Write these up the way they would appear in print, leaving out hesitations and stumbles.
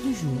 du jour.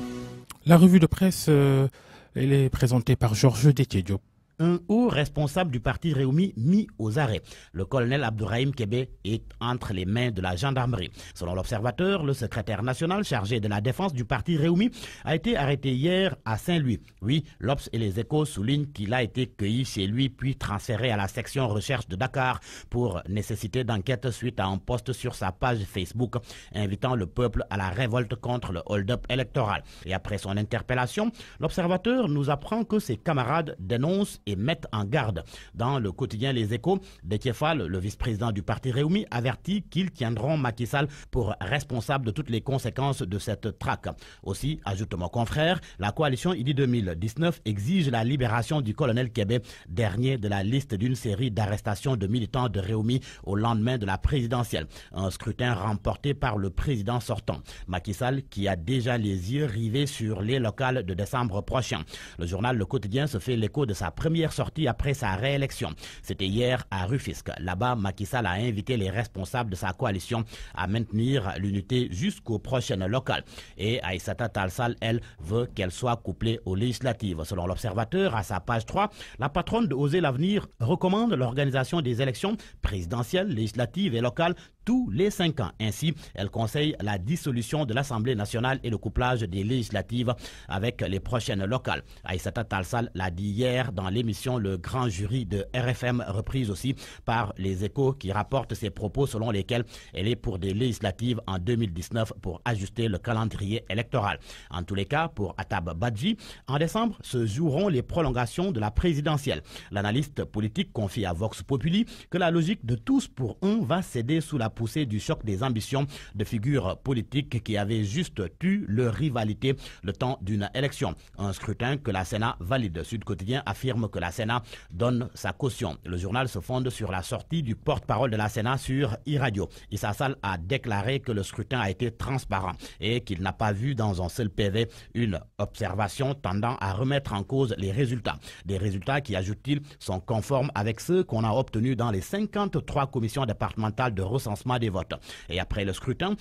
La revue de presse, elle est présentée par Georges Détié-Diop. Un haut responsable du parti Réumi mis aux arrêts. Le colonel Abdourahim Kébé est entre les mains de la gendarmerie. Selon l'Observateur, le secrétaire national chargé de la défense du parti Réumi a été arrêté hier à Saint-Louis. Oui, l'Obs et les Échos soulignent qu'il a été cueilli chez lui puis transféré à la section recherche de Dakar pour nécessité d'enquête suite à un post sur sa page Facebook invitant le peuple à la révolte contre le hold-up électoral. Et après son interpellation, l'Observateur nous apprend que ses camarades dénoncent et mettent en garde. Dans le quotidien Les Échos, Déthié Fall, le vice-président du parti Réumi, avertit qu'ils tiendront Macky Sall pour responsable de toutes les conséquences de cette traque. Aussi, ajoute mon confrère, la coalition IDI 2019 exige la libération du colonel Kébé, dernier de la liste d'une série d'arrestations de militants de Réumi au lendemain de la présidentielle. Un scrutin remporté par le président sortant. Macky Sall qui a déjà les yeux rivés sur les locales de décembre prochain. Le journal Le Quotidien se fait l'écho de sa première sortie après sa réélection. C'était hier à Rufisque. Là-bas, Macky Sall a invité les responsables de sa coalition à maintenir l'unité jusqu'aux prochaines locales. Et Aïssata Tall Sall, elle, veut qu'elle soit couplée aux législatives. Selon l'Observateur, à sa page 3, la patronne de Oser l'Avenir recommande l'organisation des élections présidentielles, législatives et locales tous les 5 ans. Ainsi, elle conseille la dissolution de l'Assemblée nationale et le couplage des législatives avec les prochaines locales. Aïssata Tall Sall l'a dit hier dans l'émission Le Grand Jury de RFM, reprise aussi par Les Échos, qui rapporte ses propos selon lesquels elle est pour des législatives en 2019 pour ajuster le calendrier électoral. En tous les cas, pour Atab Badji, en décembre se joueront les prolongations de la présidentielle. L'analyste politique confie à Vox Populi que la logique de tous pour un va céder sous la poussée du choc des ambitions de figures politiques qui avaient juste eu leur rivalité le temps d'une élection. Un scrutin que la Sénat valide. Sud Quotidien affirme que la Sénat donne sa caution. Le journal se fonde sur la sortie du porte-parole de la Sénat sur e-radio. Issa Sall a déclaré que le scrutin a été transparent et qu'il n'a pas vu dans un seul PV une observation tendant à remettre en cause les résultats. Des résultats qui, ajoute-t-il, sont conformes avec ceux qu'on a obtenus dans les 53 commissions départementales de recensement des votes. Et après le scrutin,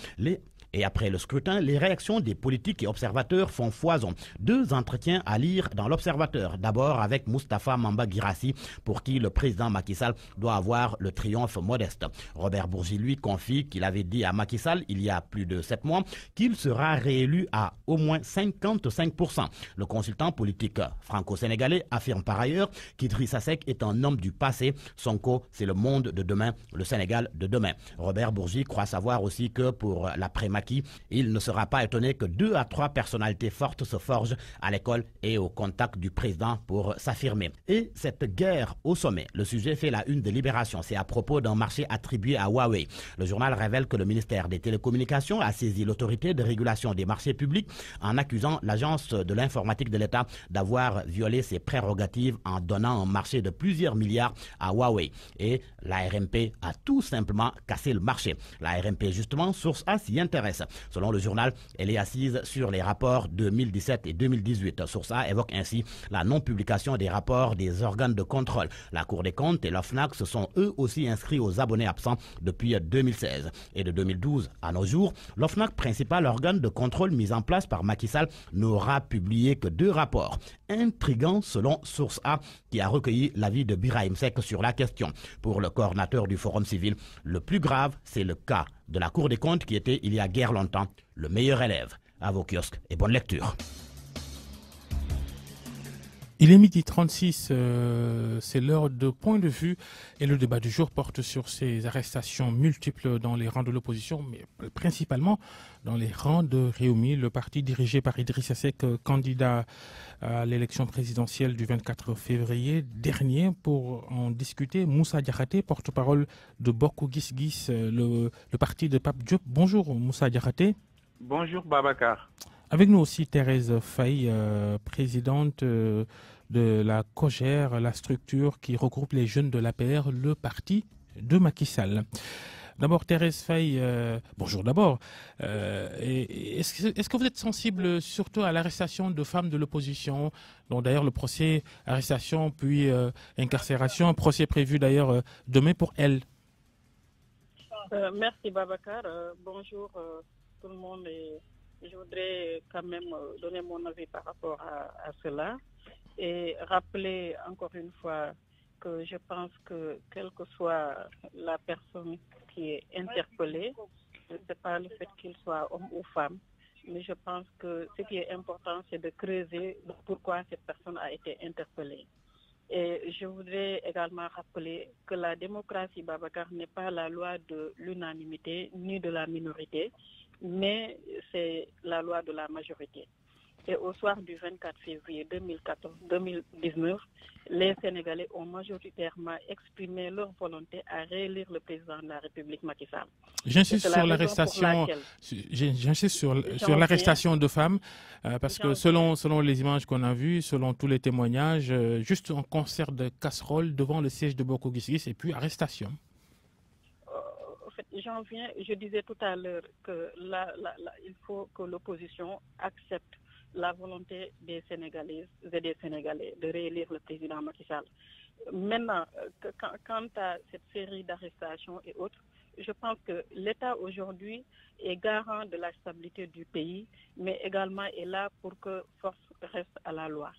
les réactions des politiques et observateurs font foison. 2 entretiens à lire dans l'Observateur. D'abord avec Moustapha Mamba Guirassy, pour qui le président Macky Sall doit avoir le triomphe modeste. Robert Bourgi lui confie qu'il avait dit à Macky Sall, il y a plus de 7 mois, qu'il sera réélu à au moins 55%. Le consultant politique franco-sénégalais affirme par ailleurs qu'Idrissa Seck est un homme du passé. Sonko, c'est le monde de demain, le Sénégal de demain. Robert Bourgi croit savoir aussi que pour l'après-Macky, il ne sera pas étonné que 2 à 3 personnalités fortes se forgent à l'école et au contact du président pour s'affirmer. Et cette guerre au sommet, le sujet fait la une de Libération. C'est à propos d'un marché attribué à Huawei. Le journal révèle que le ministère des Télécommunications a saisi l'autorité de régulation des marchés publics en accusant l'agence de l'informatique de l'État d'avoir violé ses prérogatives en donnant un marché de plusieurs milliards à Huawei. Et la RMP a tout simplement cassé le marché. La RMP, justement, source A, s'y intéresse. Selon le journal, elle est assise sur les rapports 2017 et 2018. Source A évoque ainsi la non-publication des rapports des organes de contrôle. La Cour des comptes et l'OFNAC se sont eux aussi inscrits aux abonnés absents depuis 2016. Et de 2012 à nos jours, l'OFNAC, principal organe de contrôle mis en place par Macky Sall, n'aura publié que 2 rapports. Intrigant selon Source A, qui a recueilli l'avis de Birahim Seck sur la question. Pour le coordinateur du Forum civil, le plus grave, c'est le cas de la Cour des comptes qui était, il y a guère longtemps, le meilleur élève. À vos kiosques et bonne lecture. Il est 12h36, c'est l'heure de point de vue et le débat du jour porte sur ces arrestations multiples dans les rangs de l'opposition, mais principalement dans les rangs de Réumi, le parti dirigé par Idrissa Seck, candidat à l'élection présidentielle du 24 février dernier. Pour en discuter, Moussa Diakhaté, porte-parole de Bokk Gis Gis, le parti de Pape Diop. Bonjour Moussa Diakhaté. Bonjour Babacar. Avec nous aussi Thérèse Faye, présidente de la COJER, la structure qui regroupe les jeunes de l'APR, le parti de Macky Sall. D'abord, Thérèse Faye, bonjour d'abord. Est-ce que vous êtes sensible surtout à l'arrestation de femmes de l'opposition, dont d'ailleurs le procès, arrestation puis incarcération, un procès prévu d'ailleurs demain pour elle? Merci Babacar. Bonjour tout le monde et Je voudrais quand même donner mon avis par rapport à cela et rappeler encore une fois que je pense que quelle que soit la personne qui est interpellée, ce n'est pas le fait qu'il soit homme ou femme, mais je pense que ce qui est important, c'est de creuser pourquoi cette personne a été interpellée. Et je voudrais également rappeler que la démocratie, Babacar, n'est pas la loi de l'unanimité ni de la minorité, mais c'est la loi de la majorité. Et au soir du 24 février 2019, les Sénégalais ont majoritairement exprimé leur volonté à réélire le président de la République, Macky Sall. J'insiste sur l'arrestation. J'insiste sur l'arrestation de femmes, parce que selon les images qu'on a vues, selon tous les témoignages, juste un concert de casseroles devant le siège de Bokk Gis Gis et puis arrestation. En fait, j'en viens. Je disais tout à l'heure que il faut que l'opposition accepte la volonté des Sénégalaises et des Sénégalais de réélire le président Macky Sall. Maintenant, quant à cette série d'arrestations et autres, je pense que l'État aujourd'hui est garant de la stabilité du pays, mais également est là pour que force reste à la loi.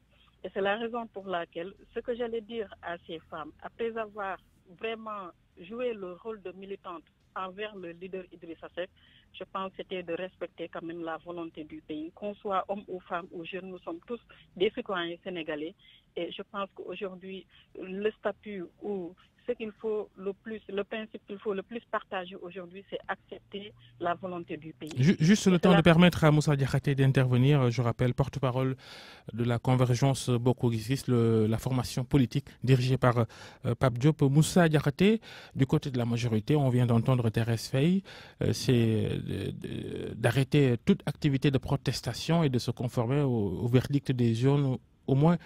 Et c'est la raison pour laquelle ce que j'allais dire à ces femmes, après avoir vraiment joué le rôle de militante envers le leader Idrissa Seck, je pense que c'était de respecter quand même la volonté du pays. Qu'on soit homme ou femme ou jeune, nous sommes tous des citoyens sénégalais. Et je pense qu'aujourd'hui, le statut ou ce qu'il faut le plus, le principe qu'il faut le plus partager aujourd'hui, c'est accepter la volonté du pays. Juste le temps de permettre à Moussa Diakhaté d'intervenir. Je rappelle, porte-parole de la convergence Bokk Gis Gis, la formation politique dirigée par Pape Diop. Moussa Diakhaté, du côté de la majorité, on vient d'entendre Thérèse Faye, c'est d'arrêter toute activité de protestation et de se conformer au verdict des urnes, au moins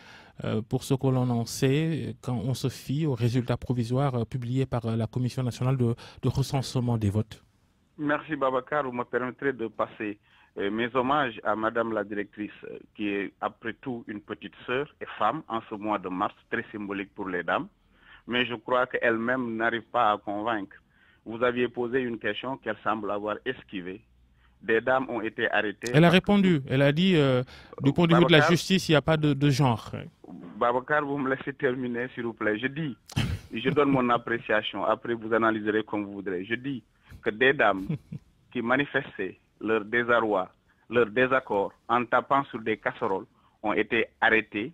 pour ce que l'on en sait, quand on se fie aux résultats provisoires publiés par la Commission nationale de recensement des votes. Merci Babacar, vous me permettrez de passer mes hommages à Madame la directrice, qui est après tout une petite sœur et femme en ce mois de mars, très symbolique pour les dames, mais je crois qu'elle-même n'arrive pas à convaincre. Vous aviez posé une question qu'elle semble avoir esquivée. Des dames ont été arrêtées. Elle a répondu, elle a dit, du point de vue de la justice, il n'y a pas de genre. Babacar, vous me laissez terminer, s'il vous plaît. Je dis, je donne mon appréciation, après vous analyserez comme vous voudrez. Je dis que des dames qui manifestaient leur désarroi, leur désaccord en tapant sur des casseroles ont été arrêtées,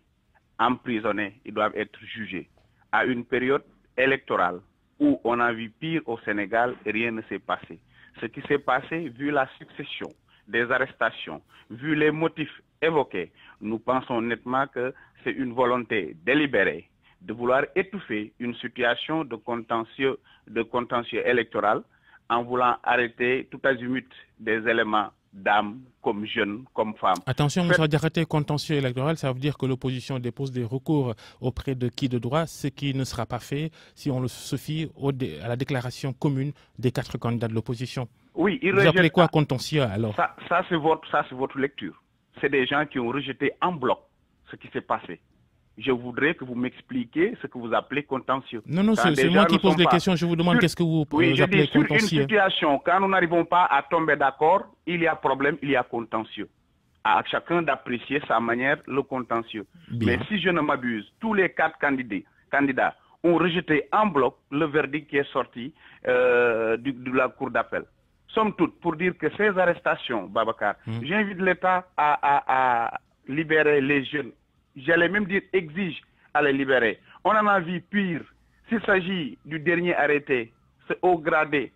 emprisonnées, ils doivent être jugés. À une période électorale où on a vu pire au Sénégal et rien ne s'est passé. Ce qui s'est passé, vu la succession des arrestations, vu les motifs évoqués, nous pensons nettement que c'est une volonté délibérée de vouloir étouffer une situation de contentieux électoral en voulant arrêter tout azimut des éléments dames, comme jeunes, comme femmes. Attention, Moussa Diakhaté, contentieux électoral, ça veut dire que l'opposition dépose des recours auprès de qui de droit, ce qui ne sera pas fait si on se fie à la déclaration commune des 4 candidats de l'opposition. Oui, vous appelez quoi contentieux alors? Ça c'est votre lecture. C'est des gens qui ont rejeté en bloc ce qui s'est passé. Je voudrais que vous m'expliquiez ce que vous appelez contentieux. Non, c'est moi qui pose les questions. Je vous demande qu'est-ce que vous appelez contentieux. Sur une situation, quand nous n'arrivons pas à tomber d'accord, il y a problème, il y a contentieux. À chacun d'apprécier sa manière le contentieux. Bien. Mais si je ne m'abuse, tous les 4 candidats ont rejeté en bloc le verdict qui est sorti de la Cour d'appel. Somme toute, pour dire que ces arrestations, Babacar, j'invite l'État à libérer les jeunes. J'allais même dire exige à les libérer. On en a vu pire. S'il s'agit du dernier arrêté, ce haut gradé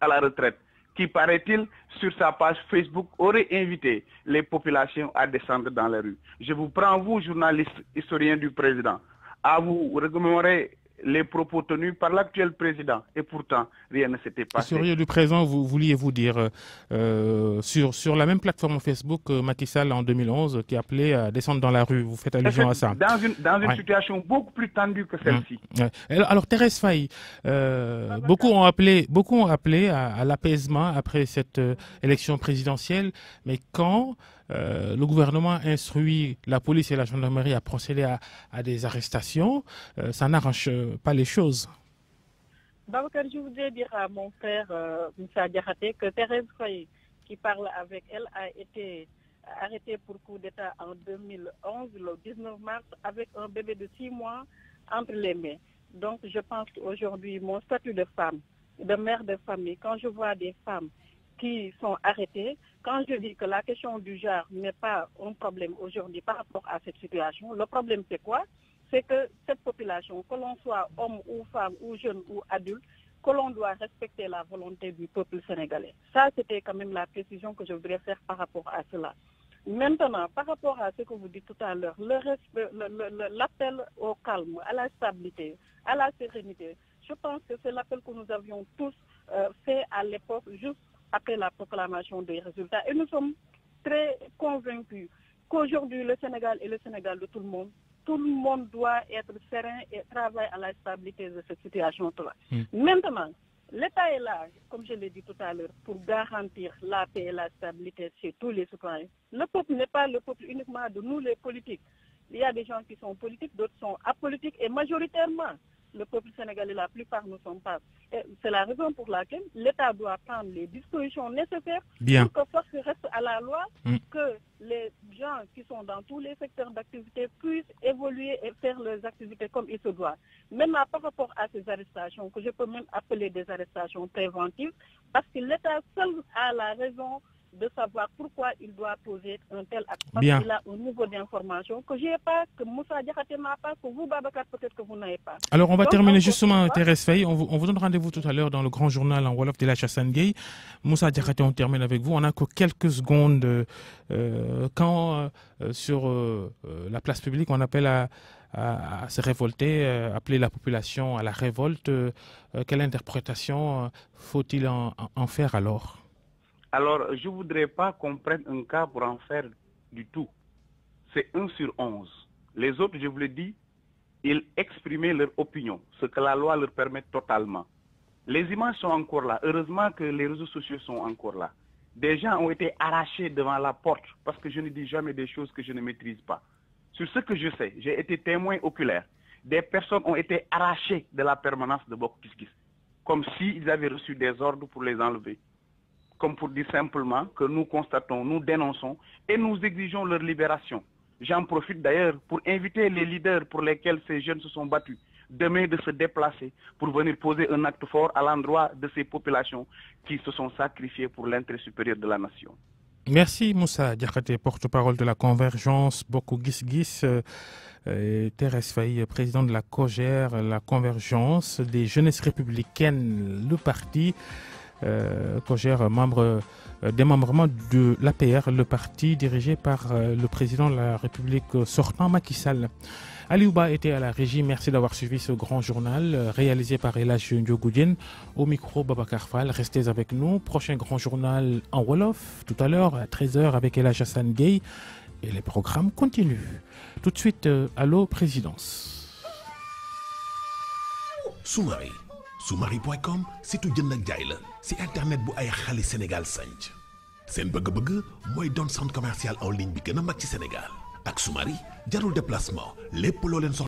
à la retraite, qui paraît-il sur sa page Facebook aurait invité les populations à descendre dans les rues. Je vous prends, vous, journaliste, historien du président, à vous remémorer les propos tenus par l'actuel président. Et pourtant, rien ne s'était passé. Historien du présent, vouliez-vous dire, sur la même plateforme Facebook, Macky Sall en 2011, qui appelait à descendre dans la rue, vous faites allusion à ça. Dans une situation beaucoup plus tendue que celle-ci. Alors, Thérèse Faye, beaucoup ont appelé à l'apaisement après cette élection présidentielle, mais quand le gouvernement instruit la police et la gendarmerie à procéder à des arrestations, ça n'arrange pas les choses. Babacar, je voudrais dire à mon frère Moussa Diakhaté que Thérèse Faye, qui parle avec elle a été arrêté pour coup d'État en 2011, le 19 mars, avec un bébé de 6 mois entre les mains. Donc je pense qu'aujourd'hui, mon statut de femme, de mère de famille, quand je vois des femmes qui sont arrêtées, quand je dis que la question du genre n'est pas un problème aujourd'hui par rapport à cette situation, le problème c'est quoi? C'est que cette population, que l'on soit homme ou femme ou jeune ou adulte, que l'on doit respecter la volonté du peuple sénégalais. Ça, c'était quand même la précision que je voudrais faire par rapport à cela. Maintenant, par rapport à ce que vous dites tout à l'heure, l'appel au calme, à la stabilité, à la sérénité, je pense que c'est l'appel que nous avions tous fait à l'époque, juste après la proclamation des résultats. Et nous sommes très convaincus qu'aujourd'hui, le Sénégal est le Sénégal de tout le monde. Tout le monde doit être serein et travailler à la stabilité de cette situation-là. Maintenant, l'État est là, comme je l'ai dit tout à l'heure, pour garantir la paix et la stabilité chez tous les citoyens. Le peuple n'est pas le peuple uniquement de nous, les politiques. Il y a des gens qui sont politiques, d'autres sont apolitiques, et majoritairement, le peuple sénégalais, la plupart ne sont pas. C'est la raison pour laquelle l'État doit prendre les dispositions nécessaires pour que force reste à la loi, que les gens qui sont dans tous les secteurs d'activité puissent évoluer et faire leurs activités comme il se doit. Maintenant, par rapport à ces arrestations, que je peux même appeler des arrestations préventives, parce que l'État seul a la raison de savoir pourquoi il doit poser un tel acte. Parce qu'il a un niveau d'information que je n'ai pas, que Moussa Diakhaté n'a pas, que vous, Babacar, peut-être que vous n'avez pas. Alors, on va terminer justement, Thérèse Faye. On vous donne rendez-vous tout à l'heure dans le grand journal en Wolof de la Chassane Gueye. Moussa Diakhaté, on termine avec vous. On n'a que quelques secondes. Quand sur la place publique, on appelle à se révolter, appeler la population à la révolte, quelle interprétation faut-il en faire alors? Alors, je ne voudrais pas qu'on prenne un cas pour en faire du tout. C'est 1 sur 11. Les autres, je vous l'ai dit, ils exprimaient leur opinion, ce que la loi leur permet totalement. Les images sont encore là. Heureusement que les réseaux sociaux sont encore là. Des gens ont été arrachés devant la porte parce que je ne dis jamais des choses que je ne maîtrise pas. Sur ce que je sais, j'ai été témoin oculaire. Des personnes ont été arrachées de la permanence de Bok Kiss Kiss, comme s'ils avaient reçu des ordres pour les enlever. Comme pour dire simplement que nous constatons, nous dénonçons et nous exigeons leur libération. J'en profite d'ailleurs pour inviter les leaders pour lesquels ces jeunes se sont battus demain de se déplacer pour venir poser un acte fort à l'endroit de ces populations qui se sont sacrifiées pour l'intérêt supérieur de la nation. Merci Moussa Diakhaté, porte-parole de la Convergence Bokk Gis Gis, et Thérèse Faye, président de la COJER, la Convergence des Jeunesses Républicaines, le parti COJER, démembrement de l'APR, le parti dirigé par le président de la République sortant, Macky Sall. Aliouba était à la régie. Merci d'avoir suivi ce grand journal réalisé par Elhadji Ndiogou Diène. Au micro, Babacar Fall. Restez avec nous. Prochain grand journal en Wolof, tout à l'heure à 13h avec Elhadji Chassane Gueye. Et les programmes continuent. Tout de suite, Allô Présidence. Soumari. Soumari.com, c'est tout jënd ak jaay la si internet bu ay xale Sénégal sanc seen bëgg-bëgg mooy doon centre commercial en ligne bi gën a mag ci Sénégal ak Soumari jarul déplacement lépp loo leen soxla